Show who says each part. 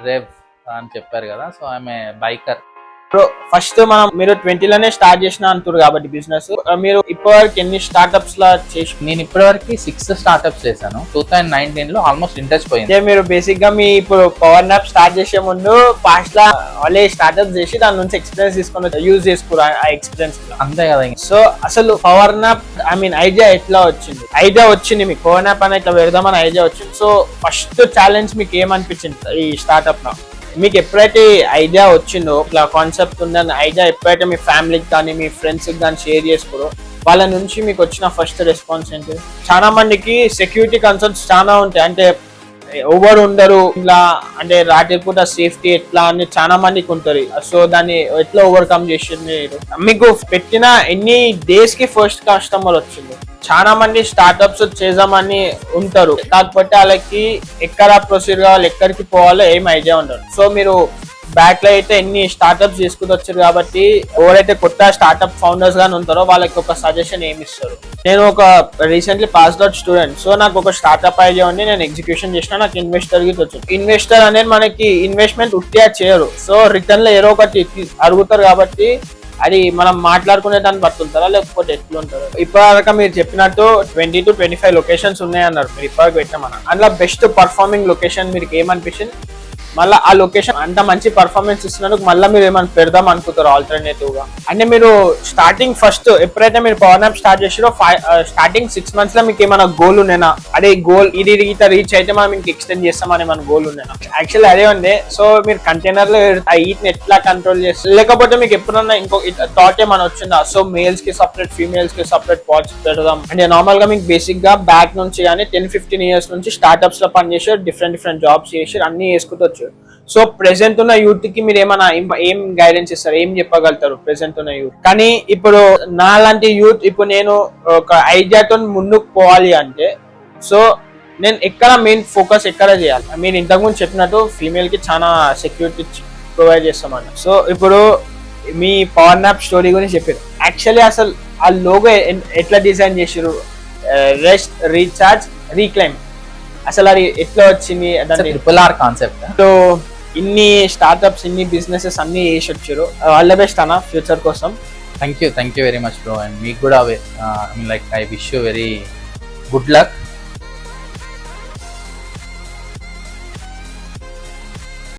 Speaker 1: Rave అని చెప్పారు కదా, సో ఆమె బైకర్.
Speaker 2: బ్రో ఫస్ట్ మీరు 20లోనే స్టార్ట్ చేసిన అంటారు కాబట్టి బిజినెస్, మీరు ఇప్పటివరకు ఎన్ని స్టార్ట్అప్స్ లా చేసి?
Speaker 1: నేను ఇప్పటివరకు 6 స్టార్ట్అప్స్ చేశాను. 2019 లో ఆల్మోస్ట్ ఇంట్రెస్ట్ పోయింది.
Speaker 2: మీరు బేసిక్ గా మీ ఇప్పుడు పవర్ నాప్ స్టార్ట్ చేసే ముందు పాస్ట్ లా ఆల్రెడీ స్టార్ట్అప్ చేసి దాని నుంచి ఎక్స్పీరియన్స్ తీసుకుని యూజ్ చేసుకోరు ఆ ఎక్స్పీరియన్స్.
Speaker 1: అంతే కదా.
Speaker 2: సో అసలు పవర్ నాప్ ఐడియా ఎట్లా వచ్చింది? ఐడియా వచ్చింది మీకు పవర్ నాప్ అని ఇట్లా పెడదామని ఐడియా వచ్చింది. సో ఫస్ట్ ఛాలెంజ్ మీకు ఏమనిపించింది ఈ స్టార్ట్అప్ లో? మీకు ఎప్పుడైతే ఐడియా వచ్చిందో ఇట్లా కాన్సెప్ట్ ఉందని ఐడియా ఎప్పుడైతే మీ ఫ్యామిలీకి కానీ మీ ఫ్రెండ్స్కి కానీ షేర్ చేసుకోరో వాళ్ళ నుంచి మీకు వచ్చిన ఫస్ట్ రెస్పాన్స్ ఏంటి? చాలా మందికి సెక్యూరిటీ కన్సర్న్స్ చాలా ఉంటాయి, అంటే ఎవరు ఉండరు ఇలా, అంటే రాత్రిపూట సేఫ్టీ ఎట్లా అని చాలా మందికి ఉంటుంది. సో దాన్ని ఎట్లా ఓవర్కమ్ చేసింది? మీకు పెట్టిన ఎన్ని డేస్ కి ఫస్ట్ కస్టమర్ వచ్చింది? చాలా మంది స్టార్ట్అప్స్ చేద్దామని ఉంటారు, కాకపోతే వాళ్ళకి ఎక్కడ ప్రొసీడ్ కావాలి, ఎక్కడికి పోవాలో ఏం ఐడియా ఉండదు. సో మీరు బ్యాక్ లో అయితే ఎన్ని స్టార్ట్అప్స్ తీసుకుని వచ్చారు కాబట్టి ఎవరైతే కొత్త స్టార్ట్అప్ ఫౌండర్స్ గానీ ఉంటారో వాళ్ళకి ఒక సజెషన్ ఏమి ఇస్తారు? నేను ఒక recently passed out student. So నాకు ఒక స్టార్ట్అప్ ఐడియా ఉంది, నేను ఎగ్జిక్యూషన్ చేసిన, నాకు ఇన్వెస్టర్ కి వచ్చింది. ఇన్వెస్టర్ అనేది మనకి ఇన్వెస్ట్మెంట్ ఉట్టిగా చేయరు, సో రిటర్న్ లో ఏదో ఒకటి అడుగుతారు కాబట్టి అది మనం మాట్లాడుకునే దాన్ని బతుంటారా లేకపోతే ఎట్లుంటారు? ఇప్పటిదాకా మీరు చెప్పినట్టు 20 to 25 లొకేషన్స్ ఉన్నాయన్నారు మీరు ఇప్పటికి పెట్టామన్నా. అందులో బెస్ట్ పర్ఫార్మింగ్ లొకేషన్ మీకు ఏమనిపించింది? మళ్ళీ ఆ లొకేషన్ అంత మంచి పర్ఫార్మెన్స్ ఇస్తున్నందుకు మళ్ళీ మీరు ఏమైనా పెడదాం అనుకుంటారు ఆల్టర్నేటివ్ గా? అంటే మీరు స్టార్టింగ్ ఫస్ట్ ఎప్పుడైతే మీరు పవర్ నాప్ స్టార్ట్ చేసారో స్టార్టింగ్ 6 months లో మీకు ఏమైనా గోల్ ఉండేనా? అదే గోల్ ఇది రీచ్ అయితే మనం ఇంక ఎక్స్టెండ్ చేస్తామని మన గోల్ ఉండేనా? యాక్చువల్లీ అదే ఉంది. సో మీరు కంటైనర్ లో ఆ హీట్ ని ఎట్లా కంట్రోల్ చేస్తారు? లేకపోతే మీకు ఎప్పుడన్నా ఇంకో థాట్ ఏమైనా వచ్చిందా? సో మేల్స్ కి సపరేట్, ఫీమేల్స్ కి సపరేట్ పాట్స్ పెడదాం అంటే? నార్మల్ గా మీకు బేసిక్ గా బ్యాక్ నుంచి కానీ 10-15 years నుంచి స్టార్ట్అప్స్ లో పనిచేసారు, డిఫరెంట్ జాబ్స్ చేసి అన్ని చేసుకుంటూ. సో ప్రెసెంట్ ఉన్న యూత్ కి మీరు ఏమైనా ఏం గైడెన్స్ ఇస్తారు, ఏం చెప్పగలుగుతారు ప్రెసెంట్ ఉన్న యూత్? కానీ ఇప్పుడు నా లాంటి యూత్, ఇప్పుడు నేను ఒక ఐడియాతో ముందుకు పోవాలి అంటే, సో నేను ఎక్కడ మెయిన్ ఫోకస్ ఎక్కడ చేయాలి? మీరు ఇంతకుముందు చెప్పినట్టు ఫీమేల్ కి చాలా సెక్యూరిటీ ప్రొవైడ్ చేస్తామని. సో ఇప్పుడు మీ పవర్ నాప్ స్టోరీ గురించి చెప్పారు. యాక్చువల్లీ అసలు ఆ లోగో ఎట్లా డిజైన్ చేసారు? రెస్ట్, రీఛార్జ్, రీక్లైమ్, అసలు అది ఎట్లా వచ్చింది?
Speaker 1: Triple R concept.
Speaker 2: సో ఇన్ని స్టార్ట్అప్స్, ఇన్ని బిజినెసెస్ అన్ని చేసి వచ్చారు. ఆల్ ద బెస్ట్ అన్న ఫ్యూచర్ కోసం.
Speaker 1: Thank you very much bro. And మీకు కూడా like I wish you very good luck.